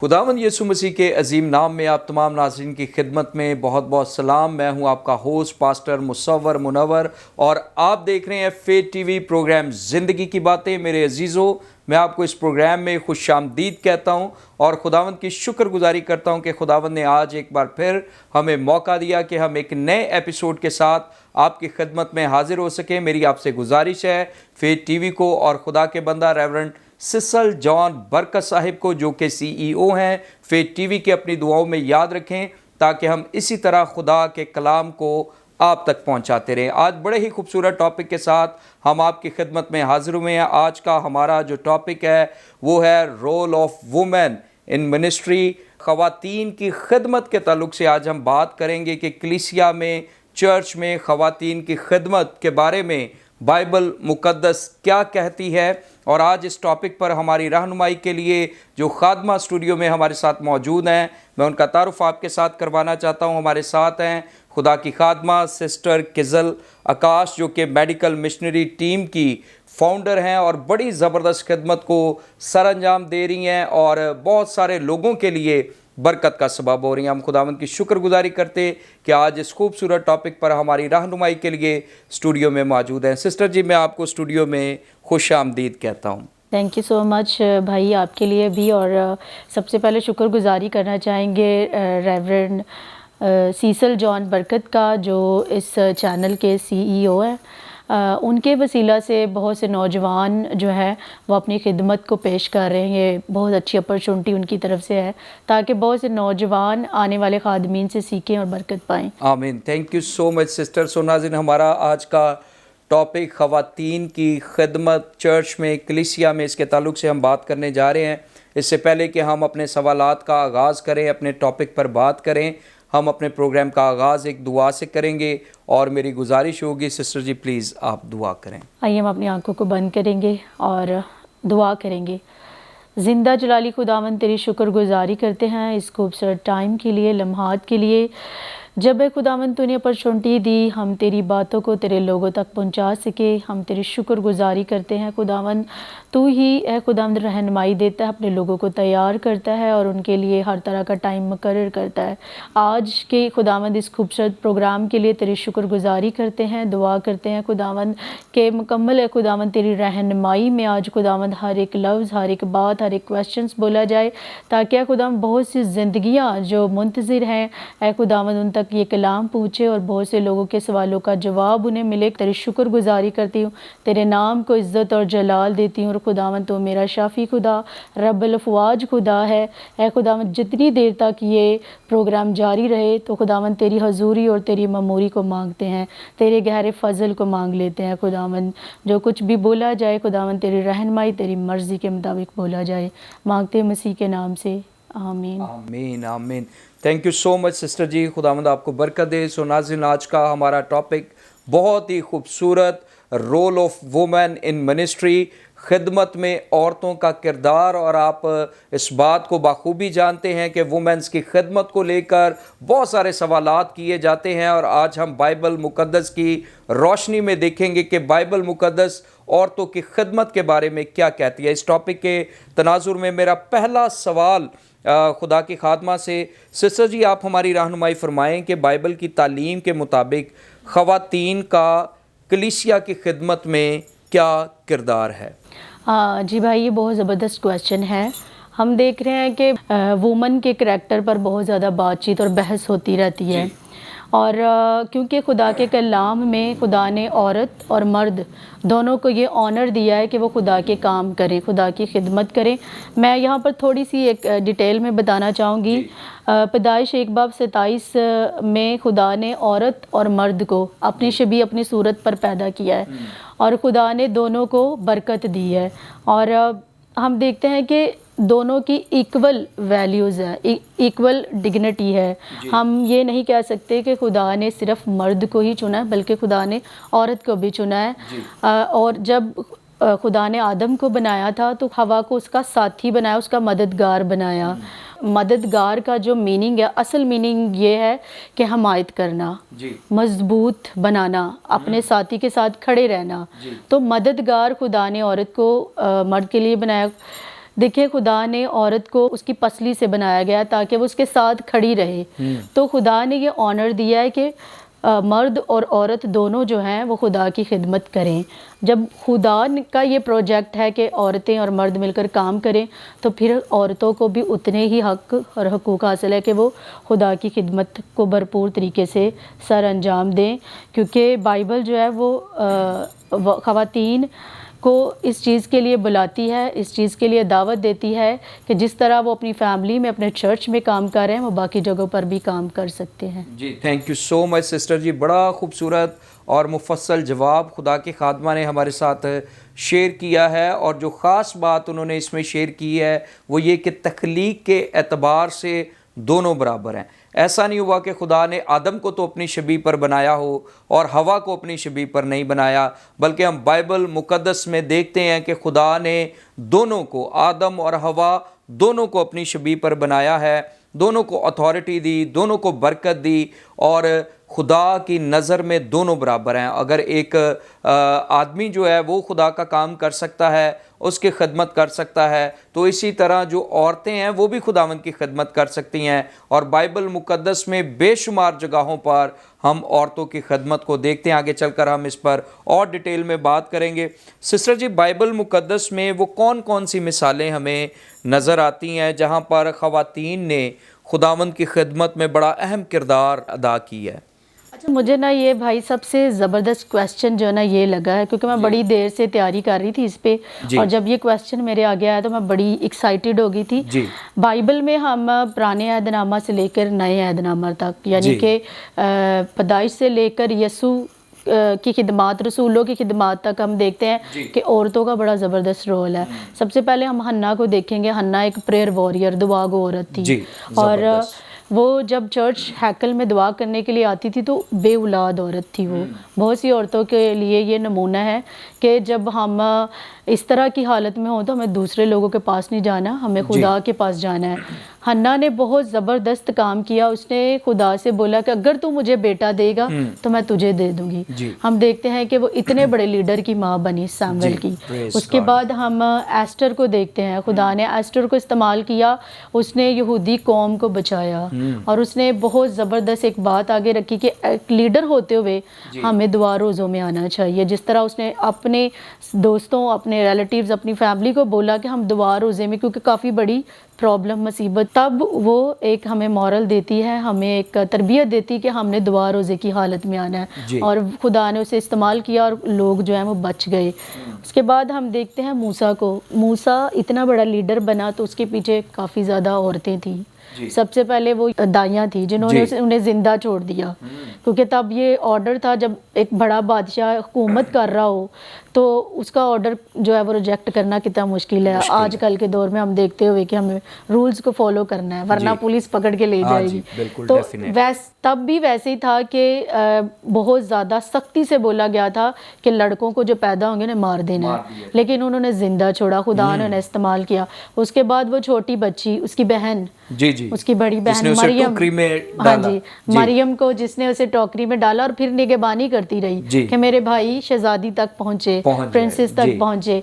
خداوند یسوع مسیح کے عظیم نام میں آپ تمام ناظرین کی خدمت میں بہت بہت سلام۔ میں ہوں آپ کا ہوسٹ پاسٹر مصور منور اور آپ دیکھ رہے ہیں فیتھ ٹی وی پروگرام زندگی کی باتیں۔ میرے عزیزوں، میں آپ کو اس پروگرام میں خوش آمدید کہتا ہوں اور خداوند کی شکر گزاری کرتا ہوں کہ خداوند نے آج ایک بار پھر ہمیں موقع دیا کہ ہم ایک نئے ایپیسوڈ کے ساتھ آپ کی خدمت میں حاضر ہو سکیں۔ میری آپ سے گزارش ہے فیتھ ٹی وی کو اور خدا کے بندہ ریورنڈ سسل جان برکت صاحب کو، جو کہ CEO ہیں فیتھ ٹی وی کے، اپنی دعاؤں میں یاد رکھیں تاکہ ہم اسی طرح خدا کے کلام کو آپ تک پہنچاتے رہیں۔ آج بڑے ہی خوبصورت ٹاپک کے ساتھ ہم آپ کی خدمت میں حاضر ہوئے ہیں۔ آج کا ہمارا جو ٹاپک ہے وہ ہے role of women in ministry. خواتین کی خدمت کے تعلق سے آج ہم بات کریں گے کہ کلیسیا میں، چرچ میں خواتین کی خدمت کے بارے میں بائبل مقدس کیا کہتی ہے۔ اور آج اس ٹاپک پر ہماری رہنمائی کے لیے جو خادمہ اسٹوڈیو میں ہمارے ساتھ موجود ہیں، میں ان کا تعارف آپ کے ساتھ کروانا چاہتا ہوں۔ ہمارے ساتھ ہیں خدا کی خادمہ سسٹر کزل آکاش، جو کہ میڈیکل مشنری ٹیم کی فاؤنڈر ہیں اور بڑی زبردست خدمت کو سر انجام دے رہی ہیں اور بہت سارے لوگوں کے لیے برکت کا سبب ہو رہی ہیں۔ ہم خداوند کی شکر گزاری کرتے کہ آج اس خوبصورت ٹاپک پر ہماری رہنمائی کے لیے اسٹوڈیو میں موجود ہیں۔ سسٹر جی، میں آپ کو اسٹوڈیو میں خوش آمدید کہتا ہوں۔ تھینک یو سو مچ بھائی، آپ کے لیے بھی، اور سب سے پہلے شکر گزاری کرنا چاہیں گے ریورنڈ سیسل جان برکت کا، جو اس چینل کے CEO ہیں۔ ان کے وسیلہ سے بہت سے نوجوان جو ہے وہ اپنی خدمت کو پیش کر رہے ہیں۔ یہ بہت اچھی اپرچونٹی ان کی طرف سے ہے تاکہ بہت سے نوجوان آنے والے خادمین سے سیکھیں اور برکت پائیں۔ آمین۔ Thank you so much sister. سو ناظرین، ہمارا آج کا ٹاپک خواتین کی خدمت چرچ میں، کلیسیا میں، اس کے تعلق سے ہم بات کرنے جا رہے ہیں۔ اس سے پہلے کہ ہم اپنے سوالات کا آغاز کریں، اپنے ٹاپک پر بات کریں، ہم اپنے پروگرام کا آغاز ایک دعا سے کریں گے اور میری گزارش ہوگی سسٹر جی پلیز آپ دعا کریں۔ آئیے ہم اپنی آنکھوں کو بند کریں گے اور دعا کریں گے۔ زندہ جلالی خداوند، تیری شکر گزاری کرتے ہیں اس خوبصورت ٹائم کے لیے، لمحات کے لیے، جب اے خداوند تو نے اپرچونٹی دی ہم تیری باتوں کو تیرے لوگوں تک پہنچا سکے۔ ہم تیری شکر گزاری کرتے ہیں خداوند، تو ہی اے خداوند رہنمائی دیتا ہے، اپنے لوگوں کو تیار کرتا ہے اور ان کے لیے ہر طرح کا ٹائم مقرر کرتا ہے۔ آج کے خداوند اس خوبصورت پروگرام کے لیے تیری شکر گزاری کرتے ہیں، دعا کرتے ہیں خداوند کہ مکمل اے خداوند تیری رہنمائی میں آج خداوند ہر ایک لفظ، ہر ایک بات، ہر ایک کویسچنز بولا جائے، تاکہ اے خداوند بہت سی زندگیاں جو منتظر ہیں اے خداوند ان تک یہ کلام پہنچے اور بہت سے لوگوں کے سوالوں کا جواب انہیں ملے۔ تیری شکر گزاری کرتی ہوں، تیرے نام کو عزت اور جلال دیتی ہوں۔ اور خداوند تو میرا شافی خدا، رب الافواج خدا ہے۔ اے خداوند جتنی دیر تک یہ پروگرام جاری رہے تو خداوند تیری حضوری اور تیری معموری کو مانگتے ہیں، تیرے گہرے فضل کو مانگ لیتے ہیں خداوند۔ جو کچھ بھی بولا جائے خداوند تیری رہنمائی، تیری مرضی کے مطابق بولا جائے، مانگتے ہیں مسیح کے نام سے، آمین۔ آمین آمین۔ Thank you so much sister جی، خداوند آپ کو برکت دے۔ سو ناظرین، آج کا ہمارا ٹاپک بہت ہی خوبصورت، role of women in ministry, خدمت میں عورتوں کا کردار۔ اور آپ اس بات کو بخوبی جانتے ہیں کہ وومنس کی خدمت کو لے کر بہت سارے سوالات کیے جاتے ہیں، اور آج ہم بائبل مقدس کی روشنی میں دیکھیں گے کہ بائبل مقدس عورتوں کی خدمت کے بارے میں کیا کہتی ہے۔ اس ٹاپک کے تناظر میں میرا پہلا سوال خدا کی خادمہ سے، سسٹر جی آپ ہماری رہنمائی فرمائیں کہ بائبل کی تعلیم کے مطابق خواتین کا کلیسیا کی خدمت میں کیا کردار ہے؟ جی بھائی، یہ بہت زبردست کویسچن ہے۔ ہم دیکھ رہے ہیں کہ وومن کے کریکٹر پر بہت زیادہ بات چیت اور بحث ہوتی رہتی ہے، اور کیونکہ خدا کے کلام میں خدا نے عورت اور مرد دونوں کو یہ آنر دیا ہے کہ وہ خدا کے کام کریں، خدا کی خدمت کریں۔ میں یہاں پر تھوڑی سی ایک ڈیٹیل میں بتانا چاہوں گی۔ پیدائش 1:27 میں خدا نے عورت اور مرد کو اپنی شبیہ، اپنی صورت پر پیدا کیا ہے، اور خدا نے دونوں کو برکت دی ہے، اور ہم دیکھتے ہیں کہ دونوں کی ایکول ویلیوز ہیں، ایکول ڈگنیٹی ہے۔ ہم یہ نہیں کہہ سکتے کہ خدا نے صرف مرد کو ہی چنا ہے، بلکہ خدا نے عورت کو بھی چنا ہے۔ اور جب خدا نے آدم کو بنایا تھا تو حوا کو اس کا ساتھی بنایا، اس کا مددگار بنایا۔ مددگار کا جو میننگ ہے، اصل میننگ یہ ہے کہ حمایت کرنا، مضبوط بنانا، اپنے ساتھی کے ساتھ کھڑے رہنا۔ تو مددگار خدا نے عورت کو مرد کے لیے بنایا۔ دیکھیں خدا نے عورت کو اس کی پسلی سے بنایا گیا تاکہ وہ اس کے ساتھ کھڑی رہے، تو خدا نے یہ آنر دیا ہے کہ مرد اور عورت دونوں جو ہیں وہ خدا کی خدمت کریں۔ جب خدا کا یہ پروجیکٹ ہے کہ عورتیں اور مرد مل کر کام کریں، تو پھر عورتوں کو بھی اتنے ہی حق اور حقوق حاصل ہے کہ وہ خدا کی خدمت کو بھرپور طریقے سے سر انجام دیں، کیونکہ بائبل جو ہے وہ خواتین کو اس چیز کے لیے بلاتی ہے، اس چیز کے لیے دعوت دیتی ہے کہ جس طرح وہ اپنی فیملی میں، اپنے چرچ میں کام کر رہے ہیں، وہ باقی جگہوں پر بھی کام کر سکتے ہیں۔ جی thank you so much sister جی، بڑا خوبصورت اور مفصل جواب خدا کے خادمہ نے ہمارے ساتھ شیئر کیا ہے، اور جو خاص بات انہوں نے اس میں شیئر کی ہے وہ یہ کہ تخلیق کے اعتبار سے دونوں برابر ہیں۔ ایسا نہیں ہوا کہ خدا نے آدم کو تو اپنی شبیہ پر بنایا ہو اور حوا کو اپنی شبیہ پر نہیں بنایا، بلکہ ہم بائبل مقدس میں دیکھتے ہیں کہ خدا نے دونوں کو، آدم اور حوا دونوں کو اپنی شبیہ پر بنایا ہے، دونوں کو اتھارٹی دی، دونوں کو برکت دی، اور خدا کی نظر میں دونوں برابر ہیں۔ اگر ایک آدمی جو ہے وہ خدا کا کام کر سکتا ہے، اس کی خدمت کر سکتا ہے، تو اسی طرح جو عورتیں ہیں وہ بھی خداوند کی خدمت کر سکتی ہیں، اور بائبل مقدس میں بے شمار جگہوں پر ہم عورتوں کی خدمت کو دیکھتے ہیں۔ آگے چل کر ہم اس پر اور ڈیٹیل میں بات کریں گے۔ سسٹر جی، بائبل مقدس میں وہ کون کون سی مثالیں ہمیں نظر آتی ہیں جہاں پر خواتین نے خداوند کی خدمت میں بڑا اہم کردار ادا کی ہے؟ اچھا، مجھے نا یہ بھائی سب سے زبردست کویسچن جو ہے نا یہ لگا ہے، کیونکہ میں بڑی دیر سے تیاری کر رہی تھی اس پہ، اور جب یہ کویسچن میرے آگے آیا تو میں بڑی ایکسائٹیڈ ہو گئی تھی۔ بائبل میں ہم پرانے عہد نامہ سے لے کر نئے عہد نامہ تک، یعنی کہ پیدائش سے لے کر یسوع کی خدمات، رسولوں کی خدمات تک ہم دیکھتے ہیں کہ عورتوں کا بڑا زبردست رول ہے۔ سب سے پہلے ہم حنا کو دیکھیں گے۔ حنا ایک پریئر واریر، دعا گو عورت تھی، اور وہ جب چرچ ہیکل میں دعا کرنے کے لیے آتی تھی تو بے اولاد عورت تھی وہ۔ بہت سی عورتوں کے لیے یہ نمونہ ہے کہ جب ہم اس طرح کی حالت میں ہوں تو ہمیں دوسرے لوگوں کے پاس نہیں جانا، ہمیں خدا کے پاس جانا ہے۔ حنا نے بہت زبردست کام کیا، اس نے خدا سے بولا کہ اگر تو مجھے بیٹا دے گا تو میں تجھے دے دوں گی۔ ہم دیکھتے ہیں کہ وہ اتنے بڑے لیڈر کی ماں بنی، سیمویل کی۔ اس کے بعد ہم ایسٹر کو دیکھتے ہیں، خدا نے ایسٹر کو استعمال کیا، اس نے یہودی قوم کو بچایا، اور اس نے بہت زبردست ایک بات آگے رکھی کہ ایک لیڈر ہوتے ہوئے ہمیں دعا روزوں میں آنا چاہیے۔ جس طرح اس نے اپنے دوستوں، اپنے ریلیٹیوز، اپنی فیملی کو بولا کہ ہم دعا روزے میں، کیونکہ کافی بڑی پرابلم، مصیبت، تب وہ ایک ہمیں مورل دیتی ہے، ہمیں ایک تربیت دیتی کہ ہم نے دعا روزے کی حالت میں آنا ہے، اور خدا نے اسے استعمال کیا اور لوگ جو ہیں وہ بچ گئے۔ اس کے بعد ہم دیکھتے ہیں موسیٰ کو۔ موسیٰ اتنا بڑا لیڈر بنا تو اس کے پیچھے کافی زیادہ عورتیں تھیں۔ سب سے پہلے وہ دائیاں تھی جنہوں نے انہیں زندہ چھوڑ دیا، کیونکہ تب یہ آرڈر تھا جب ایک بڑا بادشاہ حکومت کر رہا ہو تو اس کا آرڈر جو ہے وہ ریجیکٹ کرنا کتنا مشکل ہے۔ آج کل کے دور میں ہم دیکھتے ہوئے کہ ہمیں رولز کو فالو کرنا ہے، ورنہ پولیس پکڑ کے لے جائے گی۔ تو تب بھی ویسے ہی تھا کہ بہت زیادہ سختی سے بولا گیا تھا کہ لڑکوں کو جو پیدا ہوں گے انہیں مار دینا ہے، لیکن انہوں نے زندہ چھوڑا، خدا نے انہیں استعمال کیا۔ اس کے بعد وہ چھوٹی بچی، اس کی بہن، اس کی بڑی بہن مریم، مریم کو جس نے اسے ٹوکری میں ڈالا اور پھر نگہبانی کرتی رہی کہ میرے بھائی شہزادی تک پہنچے، پرنسس تک پہنچے۔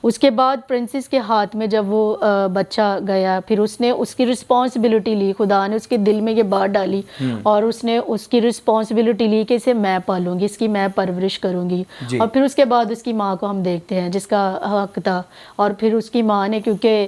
اس کے بعد پرنسس کے ہاتھ میں جب وہ بچہ گیا، پھر اس نے اس کی رسپانسبلٹی لی، خدا نے اس کے دل میں یہ بات ڈالی، اور اس نے اس کی رسپانسبلٹی لی کہ اسے میں پالوں گی، اس کی میں پرورش کروں گی۔ اور پھر اس کے بعد اس کی ماں کو ہم دیکھتے ہیں جس کا حق تھا، اور پھر اس کی ماں نے، کیونکہ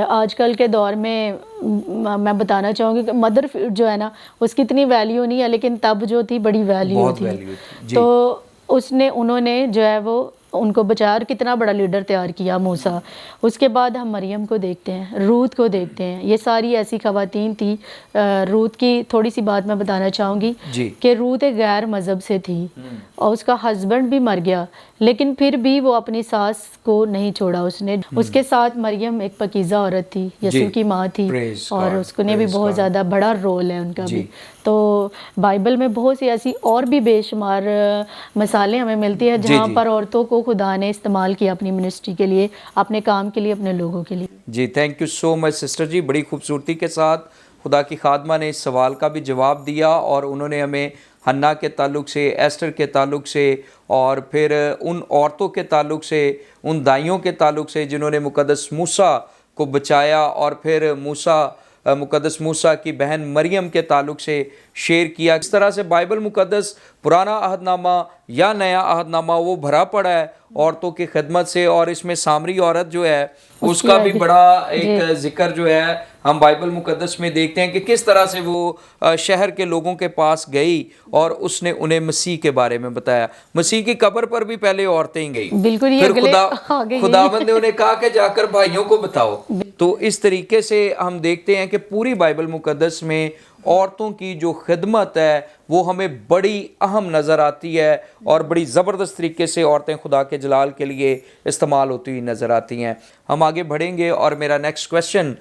آج کل کے دور میں میں بتانا چاہوں گی کہ مدر جو ہے نا اس کی اتنی ویلیو نہیں ہے، لیکن تب جو تھی بڑی ویلیو تھی۔ تو انہوں نے جو ہے وہ ان کو بچایا اور کتنا بڑا لیڈر تیار کیا موسیٰ۔ اس کے بعد ہم مریم کو دیکھتے ہیں، روت کو دیکھتے ہیں۔ یہ ساری ایسی خواتین تھی۔ روت کی تھوڑی سی بات میں بتانا چاہوں گی کہ روت ایک غیر مذہب سے تھی، اور اس کا ہسبینڈ بھی مر گیا، لیکن پھر بھی وہ اپنی ساس کو نہیں چھوڑا اس نے۔ اس کے ساتھ مریم ایک پاکیزہ عورت تھی، یسوع کی ماں تھی، اور اس کو نے بھی بہت زیادہ بڑا رول ہے ان کا بھی۔ تو بائبل میں بہت سی ایسی اور بھی بے شمار مثالیں ہمیں ملتی ہیں جہاں پر عورتوں کو خدا نے استعمال کیا اپنی منسٹری کے لیے، اپنے کام کے لیے، اپنے لوگوں کے لیے۔ جی thank you so much sister جی، بڑی خوبصورتی کے ساتھ خدا کی خادمہ نے اس سوال کا بھی جواب دیا، اور انہوں نے ہمیں حنا کے تعلق سے، ایسٹر کے تعلق سے، اور پھر ان عورتوں کے تعلق سے، ان دائیوں کے تعلق سے جنہوں نے مقدس موسیٰ کو بچایا اور پھر مقدس موسیٰ کی بہن مریم کے تعلق سے شیئر کیا. اس طرح سے بائبل مقدس پرانا عہد نامہ یا نیا عہد نامہ وہ بھرا پڑا ہے عورتوں کی خدمت سے, اور اس میں سامری عورت جو ہے اس کا بھی بڑا ایک ذکر جو ہے ہم بائبل مقدس میں دیکھتے ہیں کہ کس طرح سے وہ شہر کے لوگوں کے پاس گئی اور اس نے انہیں مسیح کے بارے میں بتایا. مسیح کی قبر پر بھی پہلے عورتیں ہی گئیں, پھر خداوند نے انہیں کہا کہ جا کر بھائیوں کو بتاؤ. تو اس طریقے سے ہم دیکھتے ہیں کہ پوری بائبل مقدس میں عورتوں کی جو خدمت ہے وہ ہمیں بڑی اہم نظر آتی ہے, اور بڑی زبردست طریقے سے عورتیں خدا کے جلال کے لیے استعمال ہوتی ہوئی نظر آتی ہیں. ہم آگے بڑھیں گے, اور میرا نیکسٹ کویسچن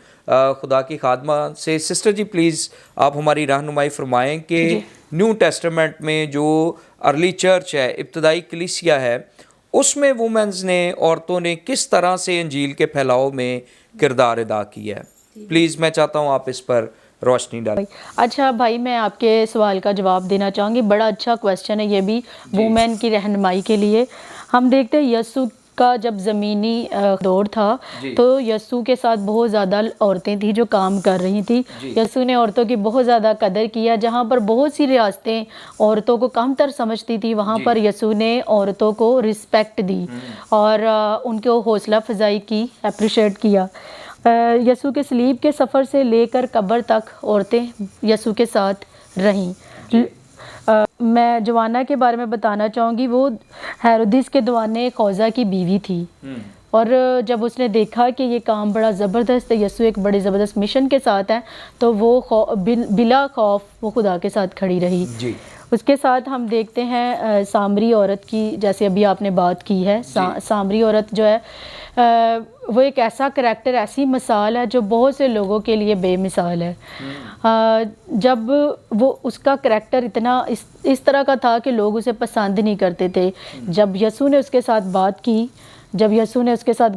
خدا کی خادمہ سے. سسٹر جی پلیز آپ ہماری رہنمائی فرمائیں کہ نیو ٹیسٹمنٹ میں جو ارلی چرچ ہے, ابتدائی کلیسیا ہے, اس میں وومنز نے, عورتوں نے کس طرح سے انجیل کے پھیلاؤ میں کردار ادا کیا ہے. پلیز میں چاہتا ہوں آپ اس پر روشنی ڈالیں. اچھا بھائی, میں آپ کے سوال کا جواب دینا چاہوں گی. بڑا اچھا کویسچن ہے یہ بھی وومن کی رہنمائی کے لیے. ہم دیکھتے ہیں یسوع کا جب زمینی دور تھا تو یسوع کے ساتھ بہت زیادہ عورتیں تھیں جو کام کر رہی تھیں. یسوع نے عورتوں کی بہت زیادہ قدر کیا. جہاں پر بہت سی ریاستیں عورتوں کو کم تر سمجھتی تھی, وہاں پر یسوع نے عورتوں کو رسپیکٹ دی اور ان کو حوصلہ افزائی کی, اپریشیٹ کیا. یسوع کے صلیب کے سفر سے لے کر قبر تک عورتیں یسوع کے ساتھ رہیں. میں جوانا کے بارے میں بتانا چاہوں گی. وہ ہیرودیس کے دوانے خوزہ کی بیوی تھی, اور جب اس نے دیکھا کہ یہ کام بڑا زبردست ہے, یسوع ایک بڑے زبردست مشن کے ساتھ ہے, تو وہ بلا خوف وہ خدا کے ساتھ کھڑی رہی. اس کے ساتھ ہم دیکھتے ہیں سامری عورت کی, جیسے ابھی آپ نے بات کی ہے. سامری عورت جو ہے وہ ایک ایسا کریکٹر, ایسی مثال ہے جو بہت سے لوگوں کے لیے بے مثال ہے. جب وہ اس کا کریکٹر اتنا اس طرح کا تھا کہ لوگ اسے پسند نہیں کرتے تھے. جب یسوع نے اس کے ساتھ بات کی, جب یسوع نے اس کے ساتھ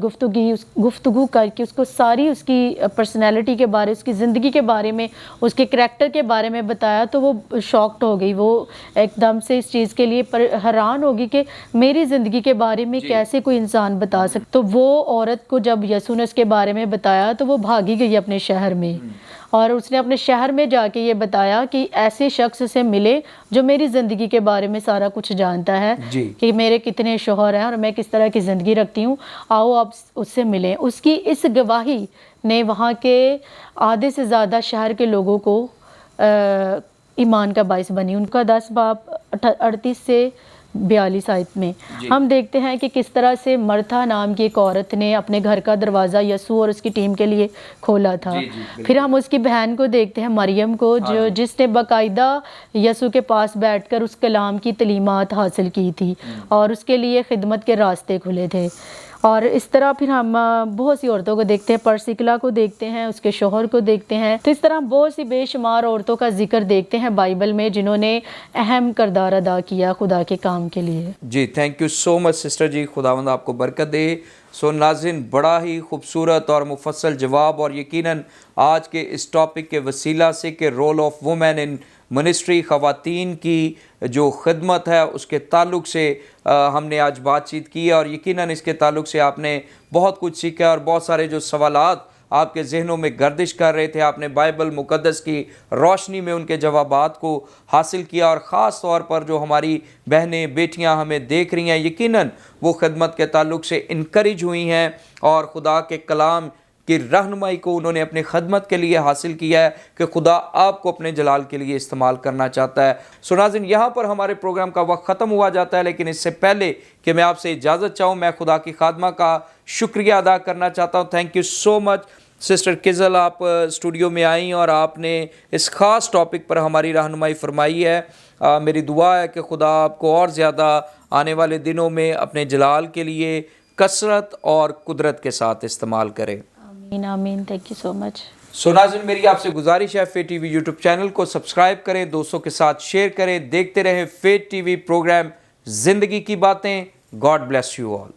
گفتگو کر کے اس کو ساری اس کی پرسنالٹی کے بارے, اس کی زندگی کے بارے میں, اس کے کریکٹر کے بارے میں بتایا, تو وہ شاکڈ ہو گئی. وہ ایک دم سے اس چیز کے لیے حیران ہوگی کہ میری زندگی کے بارے میں کیسے کوئی انسان بتا سکتا. تو وہ عورت کو جب یسوع نے اس کے بارے میں بتایا تو وہ بھاگی گئی اپنے شہر میں, اور اس نے اپنے شہر میں جا کے یہ بتایا کہ ایسے شخص سے ملے جو میری زندگی کے بارے میں سارا کچھ جانتا ہے, کہ میرے کتنے شوہر ہیں اور میں کس طرح کی زندگی رکھتی ہوں, آؤ آپ اس سے ملیں. اس کی اس گواہی نے وہاں کے آدھے سے زیادہ شہر کے لوگوں کو ایمان کا باعث بنی. ان کا 10 باب 38 سے 42 آیت میں ہم دیکھتے ہیں کہ کس طرح سے مرتھا نام کی ایک عورت نے اپنے گھر کا دروازہ یسوع اور اس کی ٹیم کے لیے کھولا تھا. پھر ہم اس کی بہن کو دیکھتے ہیں, مریم کو, جس نے باقاعدہ یسوع کے پاس بیٹھ کر اس کلام کی تعلیمات حاصل کی تھی اور اس کے لیے خدمت کے راستے کھلے تھے. اور اس طرح پھر ہم بہت سی عورتوں کو دیکھتے ہیں, پرسکلا کو دیکھتے ہیں, اس کے شوہر کو دیکھتے ہیں. تو اس طرح بہت سی بے شمار عورتوں کا ذکر دیکھتے ہیں بائبل میں جنہوں نے اہم کردار ادا کیا خدا کے کام کے لیے. جی thank you so much sister جی, خداوند آپ کو برکت دے. سو ناظرین, بڑا ہی خوبصورت اور مفصل جواب, اور یقیناً آج کے اس ٹاپک کے وسیلہ سے کہ role of women in ministry, خواتین کی جو خدمت ہے اس کے تعلق سے ہم نے آج بات چیت کی, اور یقیناً اس کے تعلق سے آپ نے بہت کچھ سیکھا, اور بہت سارے جو سوالات آپ کے ذہنوں میں گردش کر رہے تھے, آپ نے بائبل مقدس کی روشنی میں ان کے جوابات کو حاصل کیا. اور خاص طور پر جو ہماری بہنیں بیٹیاں ہمیں دیکھ رہی ہیں, یقیناً وہ خدمت کے تعلق سے انکریج ہوئی ہیں اور خدا کے کلام کی رہنمائی کو انہوں نے اپنے خدمت کے لیے حاصل کیا ہے کہ خدا آپ کو اپنے جلال کے لیے استعمال کرنا چاہتا ہے. سو ناظرین, یہاں پر ہمارے پروگرام کا وقت ختم ہوا جاتا ہے, لیکن اس سے پہلے کہ میں آپ سے اجازت چاہوں, میں خدا کی خادمہ کا شکریہ ادا کرنا چاہتا ہوں. Thank you so much sister کزل, آپ اسٹوڈیو میں آئیں اور آپ نے اس خاص ٹاپک پر ہماری رہنمائی فرمائی ہے. میری دعا ہے کہ خدا آپ کو اور زیادہ آنے والے دنوں میں اپنے جلال کے لیے کثرت اور قدرت کے ساتھ استعمال کرے. آمین آمین. تھینک یو سو مچ. سو ناظرین, میری آپ سے گزارش ہے, فیت ٹی وی یوٹیوب چینل کو سبسکرائب کریں, دوستوں کے ساتھ شیئر کریں, دیکھتے رہیں فیت ٹی وی پروگرام زندگی کی باتیں. God bless you all.